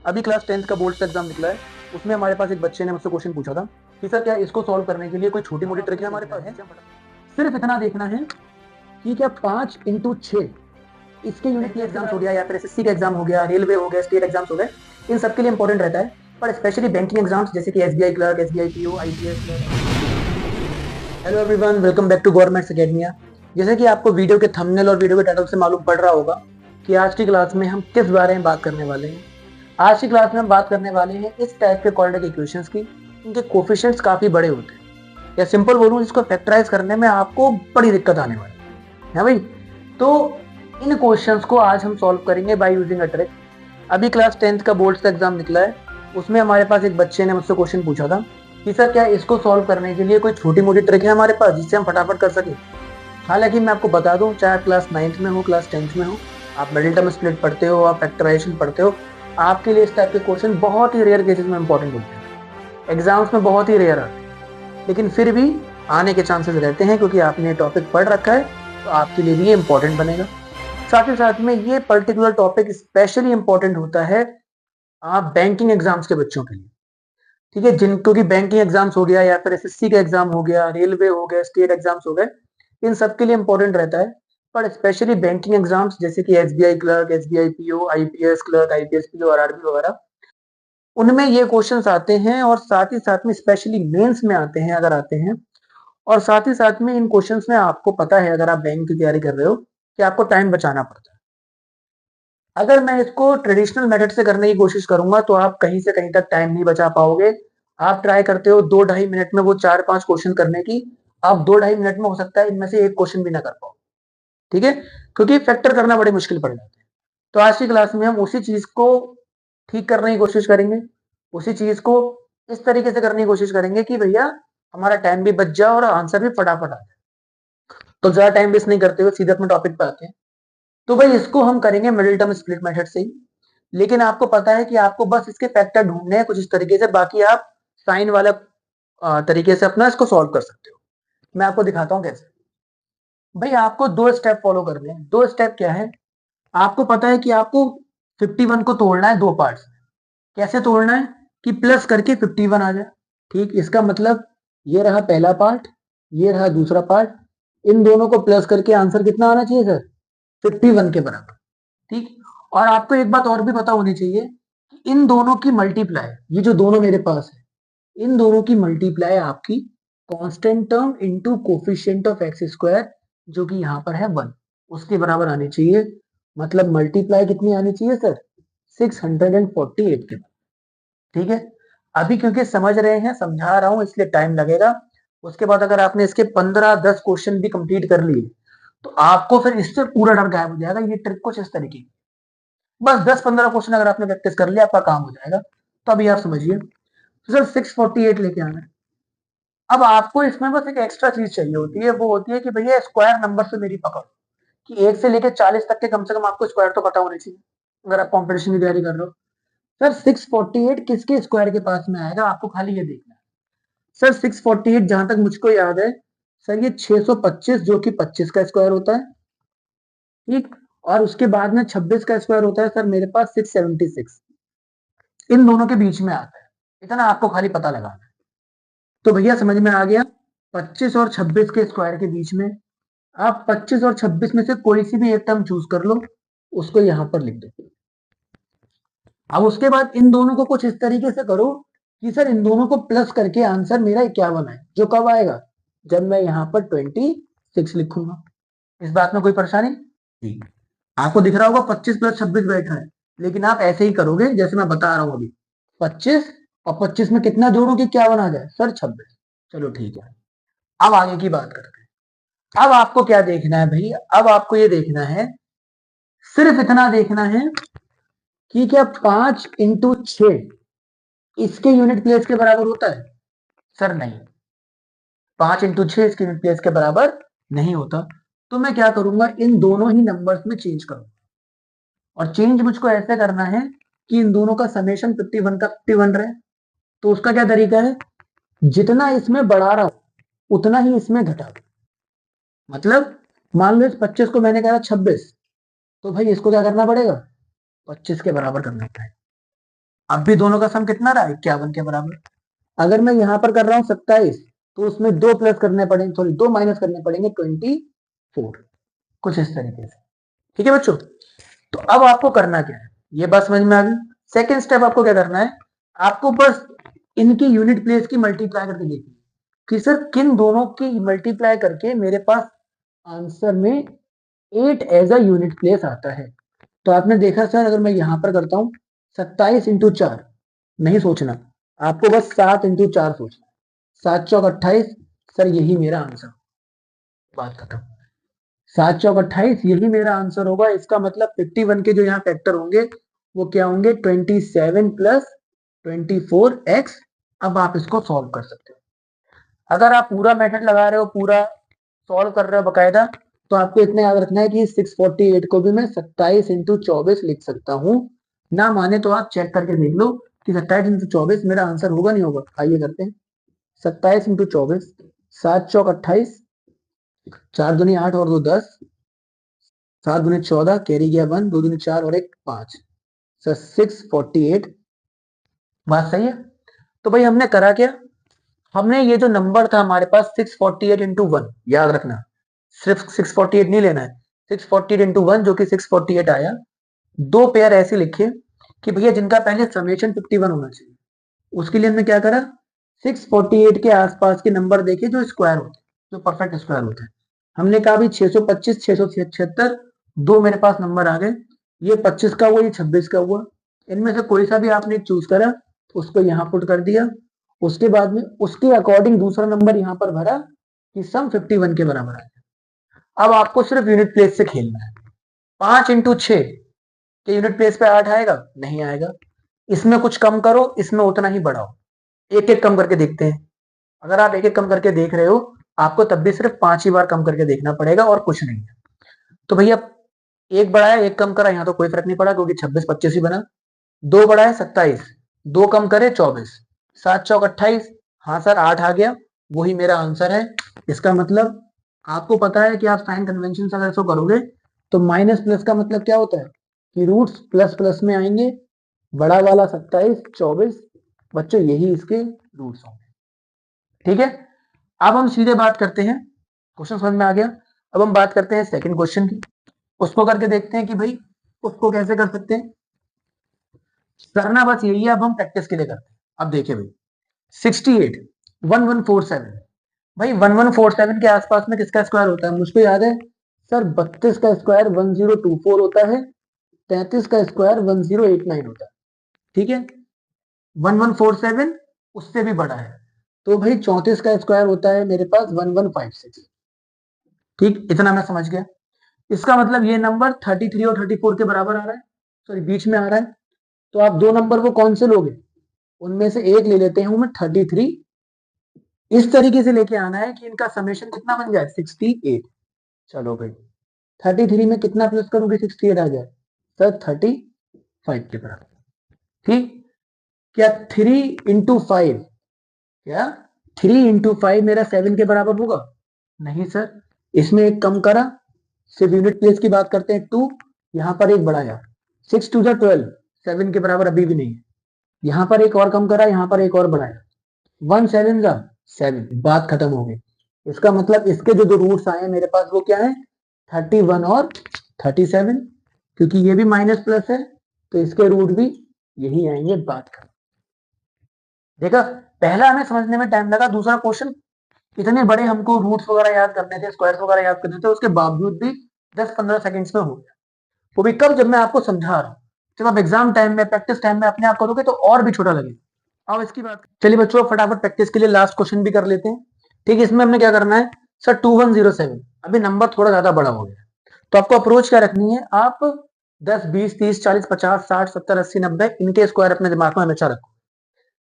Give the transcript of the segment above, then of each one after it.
अभी class 10th का board का एग्जाम निकला है। उसमें हमारे पास एक बच्चे ने मुझसे क्वेश्चन पूछा था कि सर क्या इसको सॉल्व करने के लिए कोई छोटी मोटी ट्रिक है हमारे पास है? सिर्फ इतना देखना है कि क्या 5 into 6 इसके यूनिट के एग्जाम्स हो गया या फिर एसएससी का एग्जाम हो गया, रेलवे हो गया, स्टेट एग्जाम्स हो गए, इन सबके लिए इंपॉर्टेंट रहता है। पर स्पेशली बैंकिंग एग्जाम्स जैसे कि SBI clerk, SBI PO, IPS clerk. Hello everyone, welcome back to government academia. जैसे कि आपको वीडियो के थंबनेल और वीडियो के टाइटल से मालूम पड़ रहा होगा कि आज की क्लास में हम किस बारे में बात करने वाले हैं। आज की क्लास में हम बात करने वाले हैं इस टाइप के क्वाड्रेटिक इक्वेशंस की, इनके कोफिशिएंट्स काफी बड़े होते हैं, या सिंपल बोलूं इसको फैक्टराइज करने में आपको बड़ी दिक्कत आने वाली है भाई। तो इन क्वेश्चंस को आज हम सॉल्व करेंगे बाय यूजिंग अ ट्रिक। अभी क्लास 10th का बोर्ड का एग्जाम निकला है। उसमें हमारे पास एक बच्चे ने मुझसे क्वेश्चन पूछा था कि सर क्या इसको सॉल्व करने के लिए कोई छोटी मोटी ट्रिक है हमारे पास जिससे हम फटाफट कर सके। हालांकि मैं आपको बता दूं, चाहे आप क्लास 9th में हो, क्लास 10th में हो, आप मिडिल टर्म स्प्लिट पढ़ते हो, आप फैक्टराइजेशन पढ़ते हो, आपके लिए इस टाइप के क्वेश्चन बहुत ही रेयर केसेस में इंपॉर्टेंट होते हैं। एग्जाम्स में बहुत ही रेयर आते हैं, लेकिन फिर भी आने के चांसेस रहते हैं क्योंकि आपने टॉपिक पढ़ रखा है, तो आपके लिए भी ये इंपॉर्टेंट बनेगा। साथ ही साथ में ये पर्टिकुलर टॉपिक स्पेशली इंपॉर्टेंट होता है आप बैंकिंग एग्जाम्स के बच्चों के लिए। ठीक है, जिनको की बैंकिंग एग्जाम्स हो गया या फिर एसएससी का एग्जाम हो गया, रेलवे हो गया, स्टेट एग्जाम्स हो गए, इन सब के लिए इंपॉर्टेंट रहता है। पर स्पेशली बैंकिंग एग्जाम्स जैसे कि SBI clerk, SBI PO, IPS clerk, IPS PO, RRB वगैरह, उनमें ये क्वेश्चंस आते हैं और साथ ही साथ में स्पेशली मेंस में आते हैं अगर आते हैं। और साथ ही साथ में इन क्वेश्चंस में आपको पता है, अगर आप बैंक की तैयारी कर रहे हो, कि आपको टाइम बचाना पड़ता है। अगर मैं इसको ट्रेडिशनल मेथड से करने की कोशिश करूंगा तो आप कहीं से कहीं तक टाइम नहीं बचा पाओगे। आप ट्राई करते हो 2-2.5 मिनट में वो 4-5 क्वेश्चन करने की, आप 2-2.5 मिनट में हो सकता है इनमें से एक क्वेश्चन भी ना कर पाओ। ठीक है, क्योंकि फैक्टर करना बड़ी मुश्किल पड़ जाता है। तो आज की क्लास में हम उसी चीज को ठीक करने की कोशिश करेंगे, उसी चीज को इस तरीके से करने की कोशिश करेंगे कि भैया हमारा टाइम भी बच जाए और आंसर भी फटाफट आ जाए। तो ज्यादा टाइम वेस्ट नहीं करते हुए सीधे अपने टॉपिक पे आते हैं। तो भाई इसको हम करेंगे मिडिल टर्म स्प्लिट मेथड से ही। लेकिन आपको पता है कि आपको बस इसके फैक्टर ढूंढने हैं कुछ इस तरीके से, बाकी आप साइन वाला तरीके से अपना इसको सॉल्व कर सकते हो। मैं आपको दिखाता हूँ कैसे। भाई आपको दो स्टेप फॉलो करने हैं। दो स्टेप क्या है, आपको पता है कि आपको 51 को तोड़ना है दो पार्ट्स में। कैसे तोड़ना है कि प्लस करके 51 आ जाए। ठीक, इसका मतलब ये रहा पहला पार्ट, ये रहा दूसरा पार्ट, इन दोनों को प्लस करके आंसर कितना आना चाहिए सर? 51 के बराबर। ठीक, और आपको एक बात और भी पता होनी चाहिए कि इन दोनों की मल्टीप्लाई, ये जो दोनों मेरे पास है, इन दोनों की मल्टीप्लाई आपकी constant term into coefficient of x square, जो कि यहां पर है 1, उसके बराबर आनी चाहिए। मतलब मल्टीप्लाई कितनी आनी चाहिए सर? 648 के। ठीक है, अभी क्योंकि समझ रहे हैं, समझा रहा हूं इसलिए टाइम लगेगा। उसके बाद अगर आपने इसके 15-10 क्वेश्चन भी कंप्लीट कर लिए तो आपको फिर इससे पूरा डर गायब हो जाएगा। ये ट्रिक कुछ इस तरीके की, बस 10-15 क्वेश्चन अगर आपने प्रैक्टिस कर लिया आपका काम हो जाएगा। तो अभी आप समझिए, तो सर 648 लेके आना है। अब आपको इसमें बस एक एक्स्ट्रा चीज चाहिए होती है, वो होती है कि भैया स्क्वायर नंबर से मेरी पकड़, कि 1 से लेके 40 तक के कम से कम आपको स्क्वायर तो पता होने चाहिए अगर आप कॉम्पिटिशन की तैयारी कर रहे हो। सर 648 किसके स्क्वायर के पास में आएगा, आपको खाली ये देखना है। सर 648 जहां तक मुझको याद है सर, ये 625 जो कि 25 का स्क्वायर होता है। ठीक, और उसके बाद में 26 का स्क्वायर होता है सर मेरे पास 676, इन दोनों के बीच में आता है। इतना आपको खाली पता लगाना है। तो भैया समझ में आ गया, 25 और 26 के स्क्वायर के बीच में आप 25 और 26 में से कोई सी भी एक टर्म चूज कर लो, उसको यहां पर लिख दो। अब उसके बाद इन दोनों को कुछ इस तरीके से करो कि सर इन दोनों को प्लस करके आंसर मेरा 51 है, जो कब आएगा? जब मैं यहाँ पर 26 लिखूंगा। इस बात में कोई परेशानी नहीं? आपको दिख रहा होगा 25 प्लस 26 बैठा है, लेकिन आप ऐसे ही करोगे जैसे मैं बता रहा हूं अभी। 25 और 25 में कितना जोड़ो कि 51 आ जाए सर? 26। चलो ठीक है, अब आगे की बात करते हैं। अब आपको क्या देखना है भाई, अब आपको ये देखना है, सिर्फ इतना देखना है कि क्या 5 into 6 इसके यूनिट प्लेस के बराबर होता है? सर नहीं, 5 into 6 इसके यूनिट प्लेस के बराबर नहीं होता। तो मैं क्या करूंगा, इन दोनों ही नंबर्स में चेंज करूंगा। और चेंज मुझको ऐसे करना है कि इन दोनों का समेशन 51 का 51 रहे। तो उसका क्या तरीका है, जितना इसमें बढ़ा रहा हूं उतना ही इसमें घटा दो। मतलब मान लो इस 25 को मैंने कहा 26, तो भाई इसको क्या करना पड़ेगा? 25 के बराबर करना पड़ेगा। अब भी दोनों का सम कितना रहा, 51 के बराबर। अगर मैं यहाँ पर कर रहा हूँ 27, तो उसमें 2 प्लस करने पड़ेंगे, सॉरी 2 माइनस करने पड़ेंगे, 24, कुछ इस तरीके से। ठीक है बच्चों, तो अब आपको करना क्या है, ये बात समझ में आ गई। सेकेंड स्टेप आपको क्या करना है, आपको बस इनकी यूनिट प्लेस की मल्टीप्लाई करके देखनी है कि सर किन दोनों की मल्टीप्लाई करके मेरे पास आंसर में 8 एज अ यूनिट प्लेस आता है। तो आपने देखा सर, अगर मैं यहां पर करता हूं 27 × 4, नहीं सोचना, आपको बस 7 × 4 सोचना, 7 × 4 = 28, सर यही मेरा आंसर, बात खत्म। 7 × 4 = 28, यही मेरा आंसर होगा। इसका मतलब 51 के जो यहाँ फैक्टर होंगे वो क्या होंगे, 27 + 24x। अब आप इसको सॉल्व कर सकते हो। अगर आप पूरा मेथड लगा रहे हो, पूरा सॉल्व कर रहे हो बकायदा, तो आपको इतना याद रखना है कि 648 को भी मैं 27 × 24 लिख सकता हूँ। ना माने तो आप चेक करके देख लो कि 27 × 24 मेरा आंसर होगा नहीं होगा। आइए करते हैं, 27 × 24, 7 × 4 = 28, 4 दूनी 8 और 2 10, 7 दूनी 14, कैरी गया 1, 2 दूनी 4 और 1 5, सर 648। बात सही है। तो भाई हमने करा क्या, हमने ये जो नंबर था हमारे पास 648 × 1, याद रखना सिर्फ 648 नहीं लेना है, 648 × 1 जो कि 648 आया। दो पेयर ऐसे लिखे कि भैया जिनका पहले समेशन 51 होना चाहिए। उसके लिए हमने क्या करा, 648 के आसपास के नंबर देखे जो स्क्वायर होते हैं, जो परफेक्ट स्क्वायर होते हैं। हमने कहा भी 625, 676, दो मेरे पास नंबर आ गए, ये 25 का हुआ, ये 26 का हुआ। इनमें से कोई सा भी आपने चूज करा, उसको यहाँ पुट कर दिया। उसके बाद में उसके अकॉर्डिंग दूसरा नंबर यहाँ पर भरा कि सम 51 के बराबर आया। अब आपको सिर्फ यूनिट प्लेस से खेलना है। 5 × 6 के यूनिट प्लेस पे 8 आएगा, नहीं आएगा। इसमें कुछ कम करो, इसमें उतना ही बढ़ाओ, एक एक कम करके देखते हैं। अगर आप एक एक कम करके देख रहे हो, आपको तब भी सिर्फ 5 ही बार कम करके देखना पड़ेगा और कुछ नहीं है। तो भैया एक बढ़ाया एक कम करा, यहाँ तो कोई फर्क नहीं पड़ा क्योंकि 26 25 ही बना। दो बढ़ाया 27, दो कम करे 24, 7 × 4 = 28। हाँ सर 8 आ गया, वही मेरा आंसर है। इसका मतलब आपको पता है कि आप साइन कन्वेंशन से अगर इसको करोगे तो माइनस प्लस का मतलब क्या होता है कि रूट्स प्लस प्लस में आएंगे। बड़ा वाला 27 24, बच्चों यही इसके रूट्स होंगे। ठीक है, अब हम सीधे बात करते हैं, क्वेश्चन समझ में आ गया। अब हम बात करते हैं सेकंड क्वेश्चन की, उसको करके देखते हैं कि भाई उसको कैसे कर सकते हैं। करना बस यही है, अब हम प्रैक्टिस के लिए करते हैं। अब देखिए भाई 68 1147, भाई 1147 के आसपास में किसका स्क्वायर होता है, मुझको याद है सर 32 का स्क्वायर 1024 होता है, 33 का स्क्वायर 1089 होता है। ठीक है, 1147 उससे भी बड़ा है, तो भाई 34 का स्क्वायर होता है मेरे पास 1156। ठीक, इतना मैं समझ गया। इसका मतलब ये नंबर 33 और 34 के बराबर आ रहा है, सॉरी बीच में आ रहा है। तो आप दो नंबर को कौन से लोगे, उनमें से एक ले लेते हैं मैं 33। इस तरीके से लेके आना है कि इनका समेशन कितना बन जाए 68। चलो भाई 33 में कितना प्लस करोगे 68 आ जाए, सर 35 के बराबर। ठीक, क्या 3 × 5, क्या 3 × 5 मेरा 7 के बराबर होगा, नहीं सर। इसमें एक कम करा, सिर्फ यूनिट प्लेस की बात करते हैं 2, यहां पर एक बढ़ाया, 6 × 2 = 12, 7 के बराबर अभी भी नहीं है। यहां पर एक और कम करा, यहां पर एक और बढ़ाया, 1 7 7, बात खत्म हो गई। इसका मतलब इसके जो दो रूट्स आए हैं मेरे पास वो क्या है, 31 और 37, क्योंकि ये भी माइनस प्लस है तो इसके रूट भी यही आएंगे। बात खत्म। देखा, पहला हमें समझने में टाइम लगा, दूसरा क्वेश्चन इतने बड़े हमको रूट्स वगैरह याद करने थे, स्क्वायर्स वगैरह याद करने थे, उसके बावजूद भी 10-15 सेकंड्स में हो गया। वो भी कब, जब मैं आपको समझा रहा हूँ। जब आप एग्जाम टाइम में प्रैक्टिस टाइम में अपने आप करोगे तो और भी छोटा लगेगा। अब इसकी बात, चलिए बच्चों फटाफट प्रैक्टिस के लिए लास्ट क्वेश्चन भी कर लेते हैं। ठीक है, इसमें हमने क्या करना है सर 2107, अभी नंबर थोड़ा ज्यादा बड़ा हो गया, तो आपको अप्रोच क्या रखनी है, आप 10 20 30 40 50 60 70 80 90 इनके स्क्वायर अपने दिमाग में हमेशा रखो।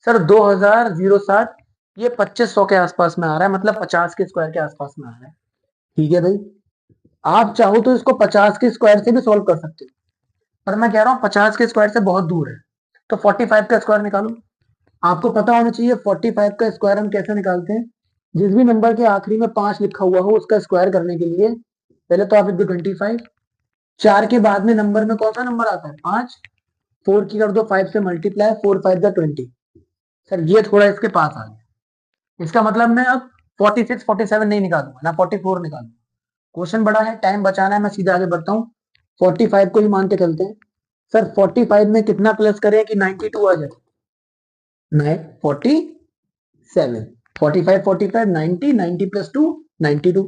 सर 2007 ये 2500 के आसपास में आ रहा है, मतलब 50 के स्क्वायर के आसपास में आ रहा है। ठीक है भाई, आप चाहो तो इसको 50 के स्क्वायर से भी सॉल्व कर सकते हो, पर मैं कह रहा हूँ 50 के स्क्वायर से बहुत दूर है, तो 45 का स्क्वायर निकालो। आपको पता होना चाहिए 45 का स्क्वायर हम कैसे निकालते हैं, जिस भी नंबर के आखिरी में 5 लिखा हुआ हो उसका स्क्वायर करने के लिए पहले तो आप लिख दो 25, 4 के बाद में नंबर में कौन सा नंबर आता है 5, 4 की कर दो 5 से मल्टीप्लाई, 4 5 जा 20। सर ये थोड़ा इसके पास आ गया। इसका मतलब मैं अब 46 47 नहीं निकालूंगा ना 44 निकालूंगा। क्वेश्चन बड़ा है, टाइम बचाना है, मैं सीधा आगे बढ़ता हूँ। 45 को ही मान के चलते हैं। सर 45 में कितना प्लस करें कि 92 आ जाए? 47, 45 45 90, 90 प्लस 2 92।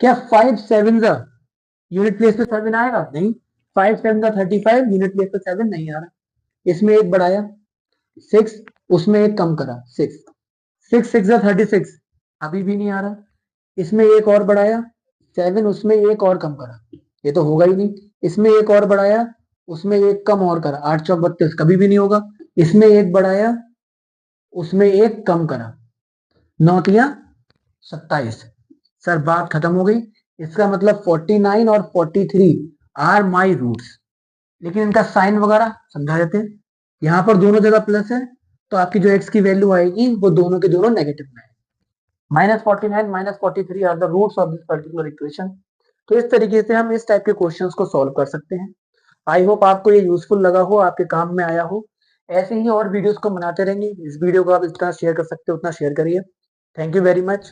क्या 5 7 जा यूनिट प्लेस पे 7 आएगा? नहीं। 5 7 जा 35, यूनिट प्लेस पे 7 नहीं आ रहा। इसमें एक बढ़ाया 6, उसमें एक कम करा 6, 6 6 जा 36, अभी भी नहीं आ रहा। इसमें एक और बढ़ाया 7, उसमें एक और कम करा, ये तो होगा ही नहीं। इसमें एक और बढ़ाया, उसमें एक कम और करा, 8 चौक 32, कभी भी नहीं होगा। इसमें एक बढ़ाया, उसमें एक कम करा, 9 तिया 27। सर बात खत्म हो गई। इसका मतलब 49 और 43 आर माई रूट्स। लेकिन इनका साइन वगैरह समझा देते हैं। यहां पर दोनों जगह प्लस है, तो आपकी जो एक्स की वैल्यू आएगी वो दोनों के दोनों नेगेटिव में है। -49 -43 are the roots of this particular equation. तो इस तरीके से हम इस टाइप के क्वेश्चंस को सॉल्व कर सकते हैं। आई होप आपको ये यूजफुल लगा हो, आपके काम में आया हो। ऐसे ही और वीडियोस को बनाते रहेंगे। इस वीडियो को आप जितना शेयर कर सकते हो उतना शेयर करिए। Thank you very much.